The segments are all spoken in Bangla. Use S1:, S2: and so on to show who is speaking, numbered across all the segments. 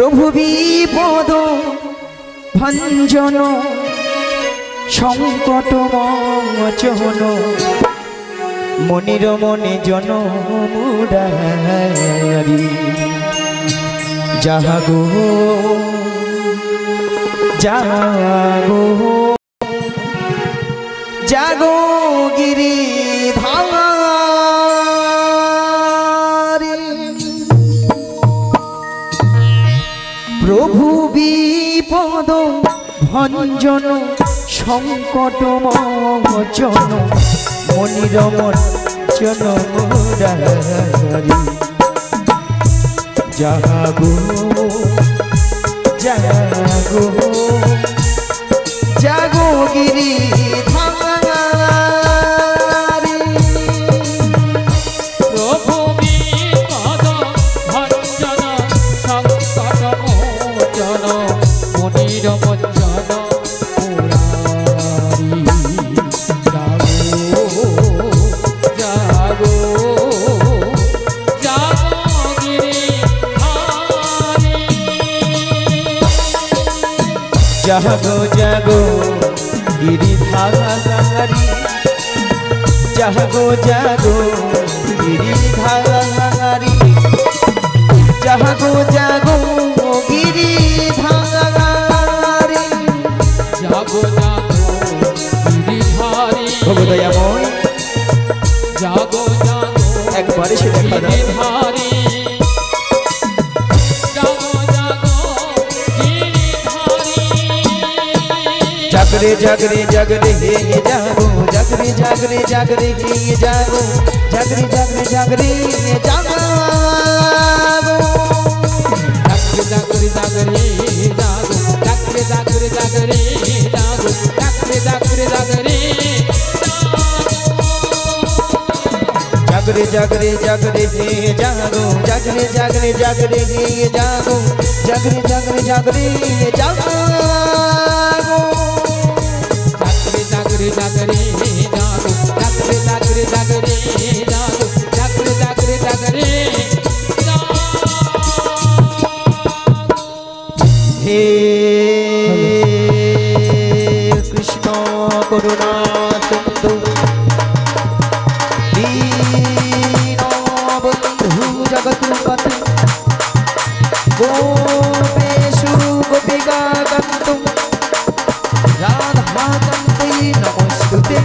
S1: প্রভু বিপদ ভঞ্জন সংকট মোচন মনির মনে জন মুরারি জাগো জাগো জাগো গিরিধারী প্রভু বিপদ ভঞ্জন সংকট মোচন মনির মোচন মুরারি জাগো জাগো জাগো গিরিধারী
S2: প্রভু বিপদ ভঞ্জন সংকট মোচন মনির মোচন
S1: জাগো জাগো গিরিধারী জাগো জাগো গিরিধারী জাগো জাগো গিরিধারী
S2: জাগো জাগো গিরিধারী
S1: ভগদয়াময়
S2: জাগো জাগো
S1: একবারে সে দেখা দাও जागरे जागरे जागरे हे जागो जागरे जागरे जागरे हे जागो जागरे जागरे जागरे हे जागो
S2: जागरे जागरे जागो जागरे जागरे जागरे जागो जागरे जागरे जागरे
S1: जागरे जागरे जागरे हे जागो जागरे जागरे जागरे हे जागो जागरे जागरे जागरे हे जागो
S2: जागरे जागरे जागो जागरे जागरे जागरे जागो जागरे जागरे जागरे
S1: हे कृष्ण करुणा सिंधु दीनबंधु जगत्पते गोपेषु गोपिका गन्तुं राधा नमस्ते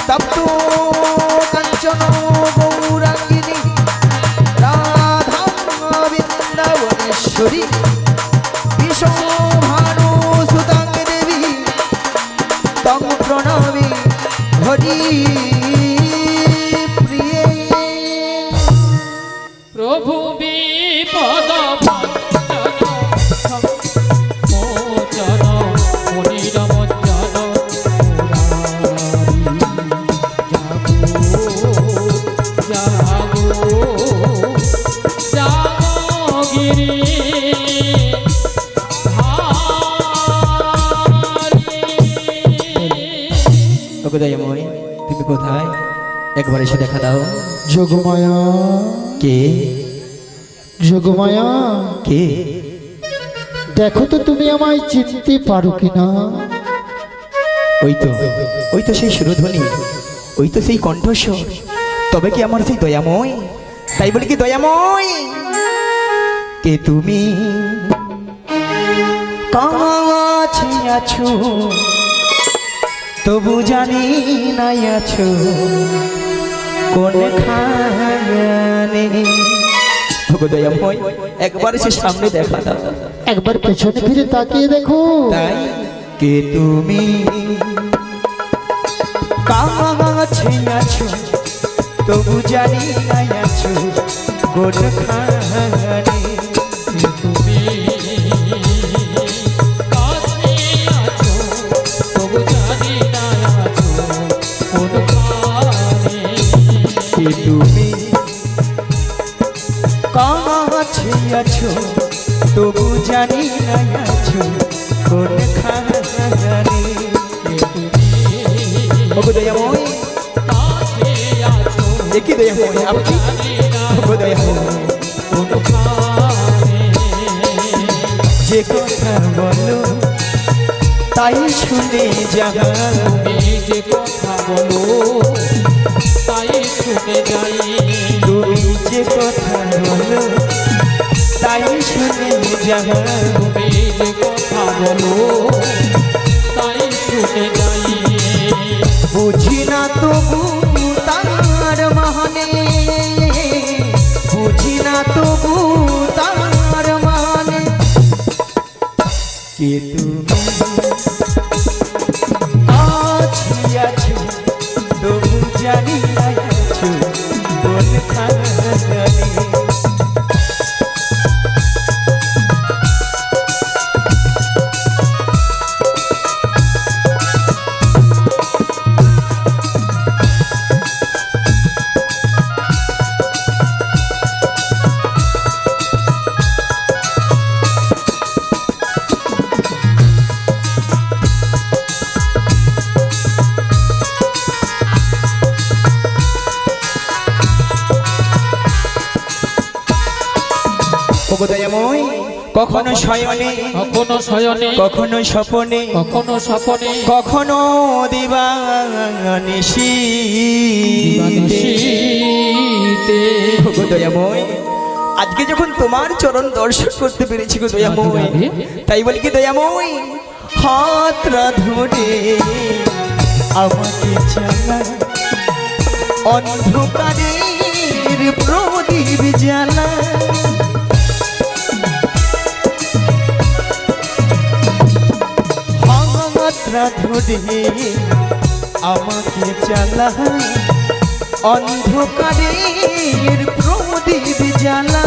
S1: तप्तो कंचन गौरांगिनी राधा वृंदावनेश्वरी विशोभानुसुतां देवी तं प्रणमि हरि प्रिये
S2: प्रभु विपद भंजन मोचन मनिर मोचन
S1: भगदयामय তুমি কোথায় একবার এসে দেখা দাও
S3: যোগমায়া
S1: কে
S3: যোগমায়া
S1: কে
S3: দেখো তো তুমি আমায় চিনতে পারো কিনা
S1: ওই তো সেই সুরধ্বনি ওই তো সেই কণ্ঠস্বর তবে কি আমার সেই দয়াময় তাই বলি কি দয়াময় কে তুমি কাছে আছো তবু জানি নাই আছো কোনখানে দয়াময় একবার সে সামনে দেখা দাও
S3: একবার পেছনে ফিরে তাকিয়ে দেখো
S1: তাই কে তুমি কাছে আছো তবু জানি নাই আছো কোনখানে
S2: তুমি কাছে আছো তবু জানি না আছো কোনখানে
S1: কে তুমি কাছে আছো তবু জানি নাই আছো কোনখানে দয়াময় দেখি দয়াময় আপনি দয়াময় যে কথা বলো তাই শুনে যাই,
S2: তুমি যে কথা বলো তাই শুনে যাই,
S1: তুমি যে কথা বলো তাই শুনে যাই,
S2: তুমি যে কথা বলো তাই শুনে যাই।
S1: বুঝি না তবু তার মানে, বুঝি না তবু তার মানে, কে তুমি আছি আছো তবু জানি না আছো কোনখানে। দয়াময় কখনো শয়নে,
S2: কখনো শয়নে,
S1: কখনো স্বপনে,
S2: কখনো স্বপনে,
S1: কখনো দিবানিশীতে।
S2: দিবানিশীতে।
S1: গো দয়াময় আজকে যখন তোমার চরণ দর্শন করতে পেরেছি গো দয়াময়, তাই বলি কি দয়াময় হাতরা ধরে আমাকে চালা অন্ধকারের প্রদীপ জ্বালা। হাতরা ধরে আমাকে চালা অন্ধকারের প্রদীপ জ্বালা।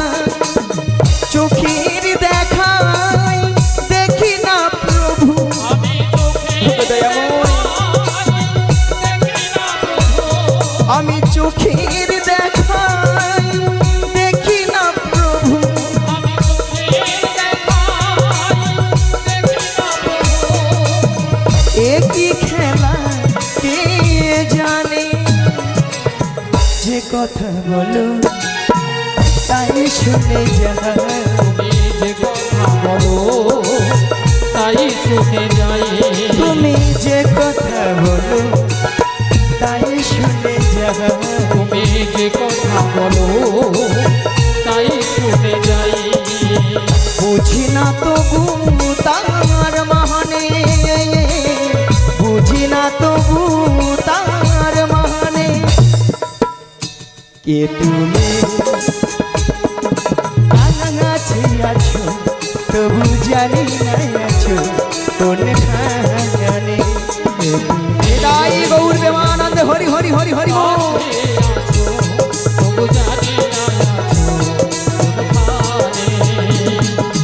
S1: চোখের দেখায় দেখি না প্রভু,
S2: আমি
S1: আমি চোখের দেখায় দেখি না প্রভু, একই খেলা কে জানে। যে কথা বলো তাই শুনে যাই,
S2: তুমি যে কথা বলো তাই শুনে যাই,
S1: তুমি যে কথা বলো তাই শুনে যাই,
S2: তুমি যে কথা বলো তাই শুনে যাই।
S1: বুঝি না তবু তার মানে, বুঝি না তবু তার মানে, কে তুমি কাছে আছো তবু জানি না আছো কোনখানে। এটাই গৌর প্রেমানন্দ হরি হরি হরি হরি বল।
S2: তবু জানি না আছো কোনখানে,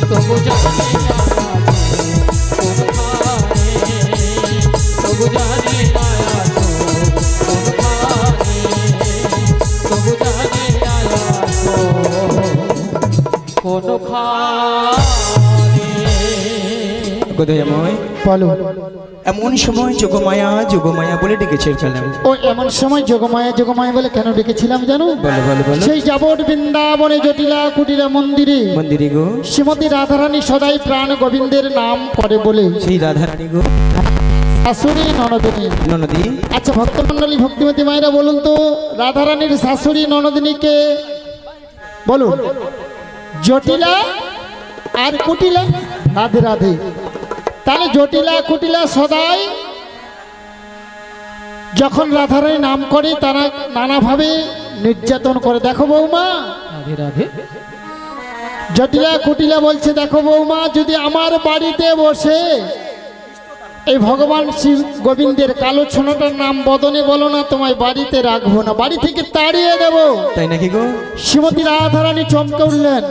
S2: তবু জানি না আছো কোনখানে, তবু জানি না আছো কোনখানে, তবু জানি না আছো কোনখানে।
S1: দয়াময়
S3: বলো
S1: এমন সময় যোগমায়া যোগমায়া বলে ডেকেছে ফেলাম।
S3: ও এমন সময় যোগমায়া যোগমায়া বলে কেন ডেকেছিলাম জানো?
S1: বলো বলো বলো।
S3: সেই যাবট বৃন্দাবনে জটিলা কুটিলা মন্দিরে
S1: মন্দিরে গো
S3: শ্রীমতী রাধারানী সদাই প্রাণ গোবিন্দের নাম করে বলে
S1: সেই রাধারানী গো
S3: শাশুড়ি ননদিনী।
S1: ননদী
S3: আচ্ছা ভক্তমণ্ডলী ভক্তিমতী মায়েরা বলুন তো রাধারানীর শাশুড়ি ননদিনীকে বলুন। জটিলা আর কুটিলা, রাধে রাধে। তাহলে জটিলা কুটিলা সদাই যখন রাধারানী নাম করে তারা নানাভাবে নির্যাতন করে। দেখো বৌমা,
S2: রাধে রাধে।
S3: জটিলা কুটিলা বলছে দেখো বৌমা, যদি আমার বাড়িতে বসে এই ভগবান শ্রী গোবিন্দের কালো ছোনাটার নাম বদনে বলো না, তোমায় বাড়িতে রাখবো না, বাড়ি থেকে তাড়িয়ে দেব।
S1: তাই নাকি গো?
S3: শ্রীমতী রাধারানী চমকে উঠলেন।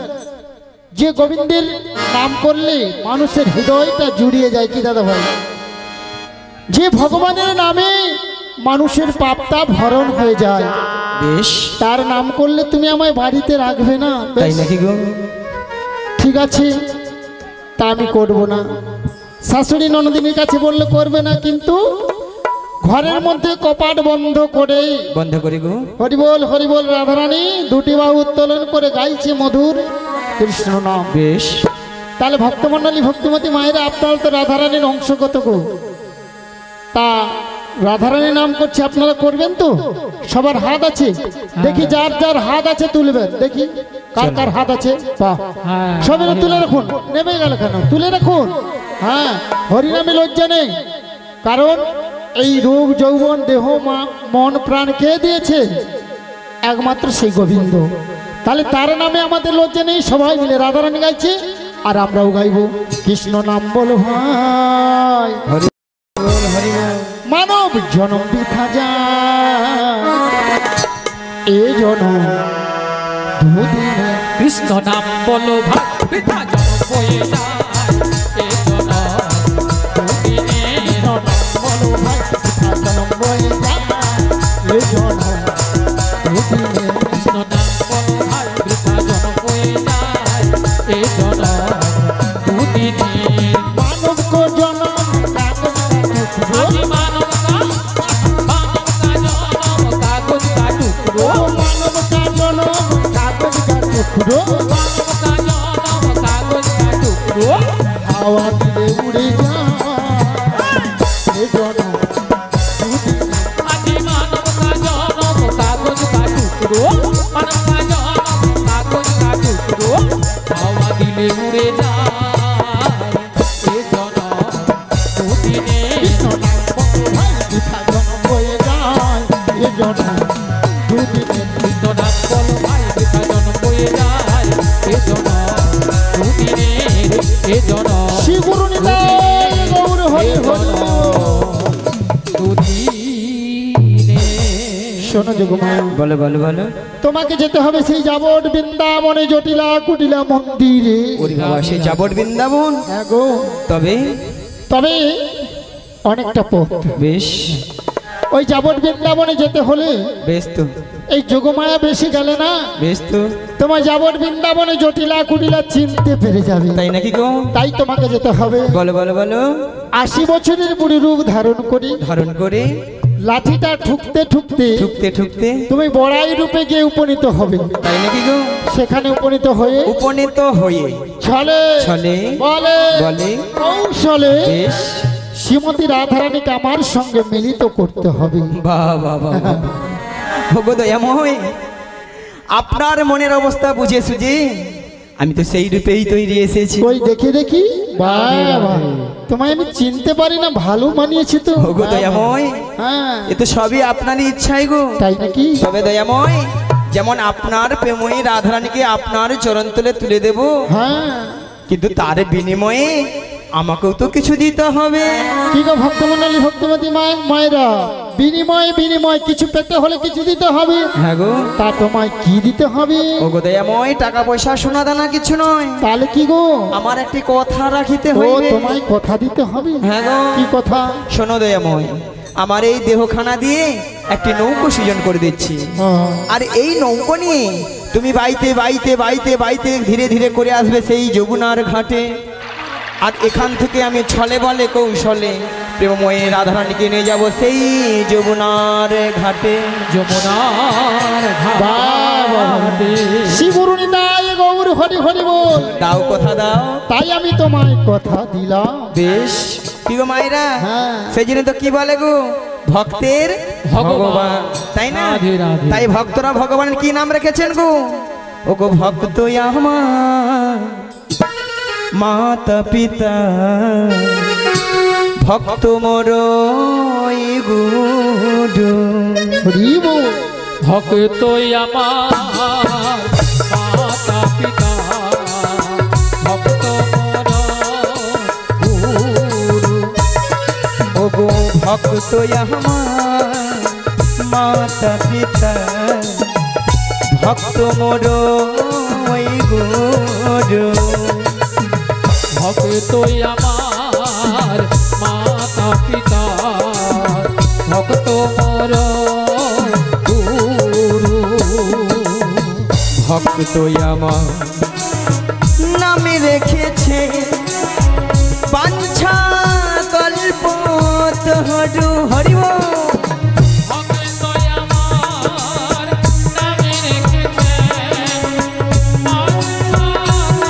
S3: যে গোবিন্দের নাম করলে মানুষের হৃদয়টা জুড়িয়ে যায় কি দাদা ভাই, যে ভগবানের নামে মানুষের পাপটা ভরণ হয়ে যায়,
S1: বেশ
S3: তার নাম করলে তুমি আমায় বাড়িতে রাখবে না?
S1: তাই নাকি গো?
S3: ঠিক আছে, তা আমি করবো না। শাশুড়ি ননদিনীর কাছে বললে করবে না, কিন্তু ঘরের মধ্যে কপাট বন্ধ করে
S1: বন্ধ করি গো
S3: হরিবোল হরিবোল রাধারানী দুটি বাহু উত্তোলন করে গাইছে মধুর কৃষ্ণ নাম।
S1: বেশ
S3: তাহলে ভক্তমণ্ডলী ভক্তিমতী মায়েরা আপনারা তো রাধারানীর অংশগত গো, তা রাধারানীর নাম করছে আপনারা করবেন তো? সবার হাত আছে? দেখি যার যার হাত আছে তুলবেন, দেখি কার কার হাত আছে। বাহ,
S2: হ্যাঁ,
S3: সবাই তুলে রাখুন, নেমে গেল কেন, তুলে রাখুন। হ্যাঁ, হরিনামে লজ্জা নেই, কারণ এই রূপ যৌবন দেহ মন প্রাণ কে দিয়েছে? একমাত্র সেই গোবিন্দ। তাহলে তার নামে আমাদের লজ্জা নেই, সবাই মিলে রাধারানী গাইছে আর আমরাও গাইব কৃষ্ণ নাম বল ভাই। মানব জনম বৃথা যায়, এ জনম দুদিনে
S2: কৃষ্ণ নাম বলো ভাই বৃথা জনম বয়ে যায়, এ জনম দুদিনে।
S3: কৃষ্ণ নাম বলো ভাই বৃথা জনম বয়ে যায়, এ জনম দুদিনে।
S2: কৃষ্ণ নাম বলো ভাই বৃথা জনম বয়ে যায়, এ জনম দুদিনে।
S3: মানব কো জনম কাগজ টুকরো,
S2: আমি মানব কা জনম কাগজ কা টুকরো,
S3: ও মানব কা জনম কাগজ কা টুকরো,
S2: মানব কা জনম কাগজ কা টুকরো।
S3: হাওয়া দিলে উড়ে যায়, এ জনম দুদিনে।
S2: আজি মানব কা জনম কাগজ কা টুকরো, মানব কা জনম কাগজ কা টুকরো। হাওয়া দিলে উড়ে যায়, এ জনম দুদিনে।
S3: কৃষ্ণ নাম বলো ভাই বৃথা জনম বয়ে যায়, এ জনম দুদিনে।
S2: কৃষ্ণ নাম বলো ভাই বৃথা জনম বয়ে যায়, এ জনম দুদিনে, এ জনম
S3: শ্রী গুরু নিতাই গৌর হরি হরি।
S2: দুদিনে।
S3: শোনো যোগমায়া,
S1: বলো বলো বলো।
S3: তোমাকে যেতে হবে সেই যাবট বৃন্দাবনে জটিলা কুটিলা মন্দিরে।
S1: ওরে বাবা, সে যাবট বৃন্দাবন।
S3: হ্যাঁ গো,
S1: তবে
S3: তবে অনেকটা পথ।
S1: বেশ
S3: ওই যাবট বৃন্দাবনে যেতে হলে
S1: বেশ তো
S3: এই যোগমায়া বেশি গেলে না
S1: বেশ তো
S3: তোমার যাবট বৃন্দাবনে জটিলা কুটিলা চিনতে পেরে যাবে।
S1: তাই নাকি গো?
S3: তাই তোমাকে যেতে হবে
S1: বলো বলো বলো।
S3: 80 বছরের বুড়ি রূপ ধারণ করি,
S1: ধারণ করে
S3: লাঠিটা ঠুকতে ঠুকতে
S1: ঠুকতে ঠুকতে
S3: তুমি বড়াই রূপে গিয়ে উপনীত হবে।
S1: তাই নাকি গো?
S3: সেখানে উপনীত হয়ে
S1: উপনীত হয়ে
S3: ছলে
S1: ছলে
S3: বলে
S1: বলে
S3: কৌশলে
S1: বেশ
S3: শ্রীমতী রাধারানীকে আমার সঙ্গে মিলিত করতে হবে।
S1: বাহ বাহ বাহ বাহ। ওগো দয়াময়, আপনার মনের অবস্থা বুঝে সুঝে আমি তো সেই রূপেই তৈরি এসেছি।
S3: ওই দেখি দেখি, বাবা তোমায় আমি চিনতে পারি না, ভালো মানিয়েছি তো।
S1: ওগো দয়াময়,
S3: হ্যাঁ,
S1: এ তো সবই আপনারই ইচ্ছাই গো।
S3: তাই নাকি?
S1: তবে দয়াময়, যেমন আপনার প্রেময়ী রাধারানীকে আপনার চরণ তলে তুলে দেব,
S3: হ্যাঁ,
S1: কিন্তু তার বিনিময়ে আমাকেও তো কিছু দিতে হবে।
S3: কি গো ভক্তমণ্ডলী ভক্তিমতী মায়েরা, বিনিময় বিনিময় কিছু পেতে হলে কিছু দিতে হবে।
S1: হ্যাঁ গো।
S3: তা তোমায় কি দিতে হবে?
S1: ওগো দয়াময়, টাকা পয়সা সোনা দানা কিছু নয়,
S3: তাহলে কি গো?
S1: আমার একটি কথা রাখিতে
S3: ও
S1: হইবে।
S3: তোমায় কথা দিতে হবে।
S1: হ্যাঁ গো।
S3: কি কথা?
S1: শোনো দয়াময়, আমার এই দেহখানা দিয়ে একটি নৌকো সৃজন করে দিচ্ছি, আর এই নৌকো নিয়ে তুমি বাইতে বাইতে বাইতে বাইতে ধীরে ধীরে করে আসবে সেই যমুনার ঘাটে, আর এখান থেকে আমি ছলে বলে কৌশলে প্রেমময়ী রাধারানীকে নিয়ে যাব সেই যমুনার ঘাটে।
S2: যমুনার ঘাটে
S3: শ্রী গুরু নিতাই গৌর হরি হরি বল।
S1: দাও কথা দাও।
S3: তাই আমি তোমায় কথা দিলাম।
S1: বেশ, কি গো মায়েরা,
S3: হ্যাঁ।
S1: সেই জন্য তো কি বলে গো, ভক্তের ভগবান, তাই না?
S2: রাধে রাধে।
S1: তাই ভক্তরা ভগবানের কি নাম রেখেছেন গো? ও গো ভক্ত আমার মাতা পিতা, ভক্ত মোর গুরু।
S3: হরি বল।
S2: ভক্ত আমার মাতা পিতা, ভক্ত মোর গুরু।
S1: ও গো ভক্ত আমার মাতা পিতা, ভক্ত মোর গুরু।
S2: ভক্ত আমার মাতা পিতা, ভক্ত মোর গুরু।
S1: ভক্ত আমার নামে রেখেছে বাঞ্ছা কল্প তহরু। হরিব
S2: ভক্ত আমার নামে রেখেছে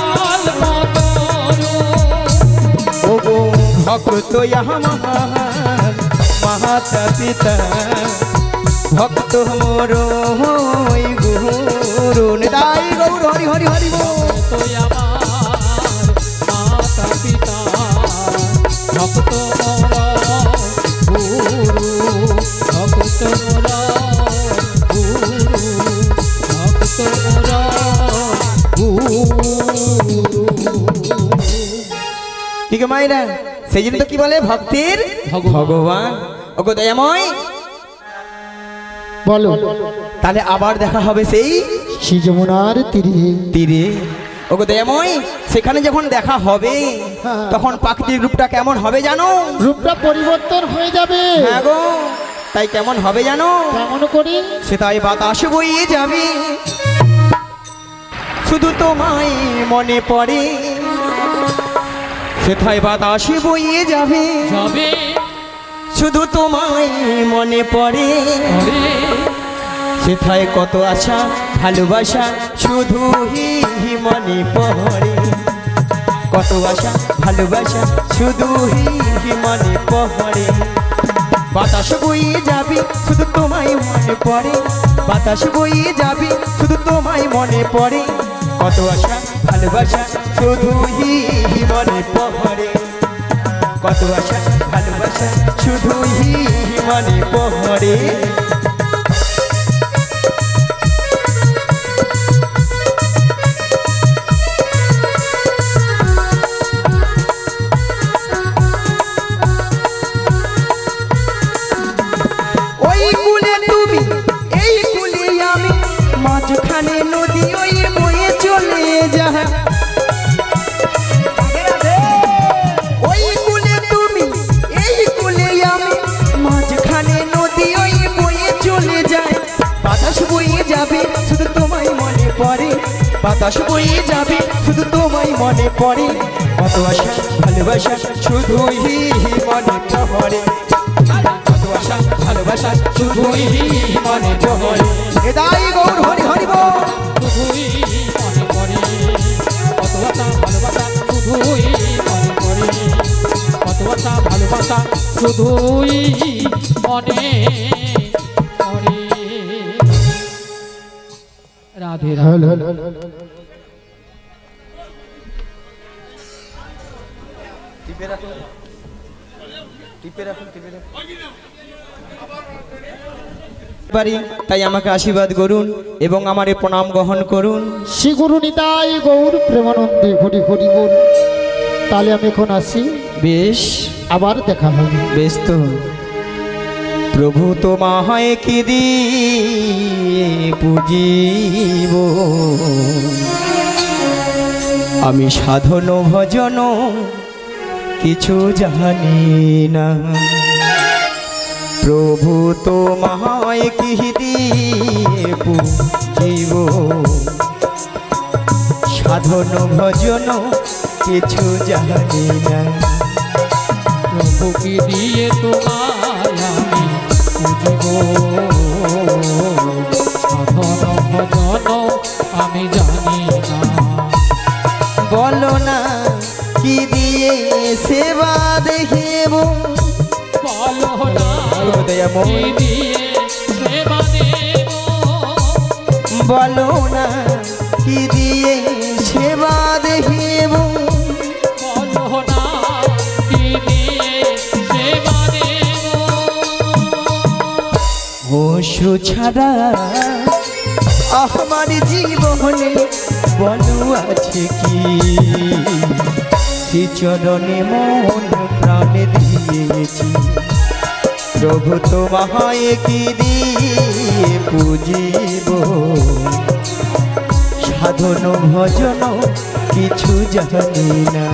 S2: কল্প তরু।
S1: ভক্ত আমার মাতা পিতা ভক্ত মোর হই গুরু নিতাই গৌর হরি হরি হরি বল।
S2: তুই আমার মাতা পিতা ভক্ত মোরা গুরু ভক্ত মোরা গুরু ভক্ত মোরা গুরু।
S1: কি গো মায়েরা, সেই জন্য তো কি বলে ভক্তির ভগবান। ওগো দয়াময়,
S3: বলো
S1: তাহলে আবার দেখা হবে সেই
S3: শ্রী যমুনার তীরে।
S1: তীরে। ওগো দয়াময়, সেখানে যখন দেখা হবে তখন প্রাকৃতিক রূপটা কেমন হবে জানো?
S3: রূপটা পরিবর্তন হয়ে যাবে।
S1: হ্যাঁ গো, তাই কেমন হবে জানো?
S3: কেমন করি?
S1: সে তাই বাতাস বইয়ে যাবে, শুধু তোমায় মনে পড়ে। সেথায় বাতাস বইয়ে যাবে,
S2: যাবে
S1: শুধু তোমায় মনে পড়ে। সেথায় কত আশা ভালোবাসা শুধুই মনে পড়ে। কত আশা ভালোবাসা শুধুই মনে পড়ে। বাতাস বইয়ে যাবে, শুধু তোমায় মনে পড়ে। বাতাস বইয়ে যাবে, শুধু তোমায় মনে পড়ে। কত আশা ভালোবাসা শুধুই মনে পড়ে। কত আশা ভালোবাসা শুধুই মনে পড়ে। ওই কুলে তুমি, এই কুলে আমি, মাঝখানে নদী ওই বয়ে চলে যায়। ওই কুলে তুমি, এই কুলে আমি, মাঝখানে নদী ওই বয়ে চলে যায়। বাতাস বয়ে যাবে, শুধু তোমায় মনে পড়ে। বাতাস বয়ে যাবে, শুধু তোমায় মনে পড়ে। কত আশা ভালোবাসা শুধুই মনে পড়ে। কত আশা ভালোবাসা শুধুই মনে পড়ে। এদাই গৌর হরি হরি বল।
S2: শুধুই মনে পড়ে। কত আশা ভালোবাসা শুধুই মনে পড়ে। কত আশা ভালোবাসা শুধুই মনে পড়ে। রাধে রাধে।
S1: পারি, তাই আমাকে আশীর্বাদ করুন এবং আমার এ প্রণাম গ্রহণ করুন।
S3: শ্রী গুরু নিতাই গৌর প্রেমানন্দে হরি হরি বল। তাহলে আমি এখন আসি,
S1: বেশ,
S3: আবার দেখা হবে।
S1: বেশ তো। প্রভু তোমায় কি দিয়ে পুজিব, আমি সাধন ভজন কিছু জানি না। প্রভু তোমায় কি দিয়ে পুজিব, সাধন ভজন কিছু জানি না।
S2: প্রভুকে দিয়ে তোমায় আমি পুজিব, সাধন ভজন আমি জানি না।
S1: বলো না কি দিয়ে সেবা দেখিব,
S2: বলো না
S1: দয়াময়।
S2: কি দিয়ে সেবা দেব,
S1: বলো না কি দিয়ে সেবা দেখিব।
S2: বলো না কি দিয়ে সেবা দেব।
S1: পশু ছাড়া আমার জীবনে বলো আছে কি, শ্রী চরণে মন প্রাণ দিয়েছি। প্রভু তোমায় কি দিয়ে পুজিব, সাধন ভজন কিছু জানি না।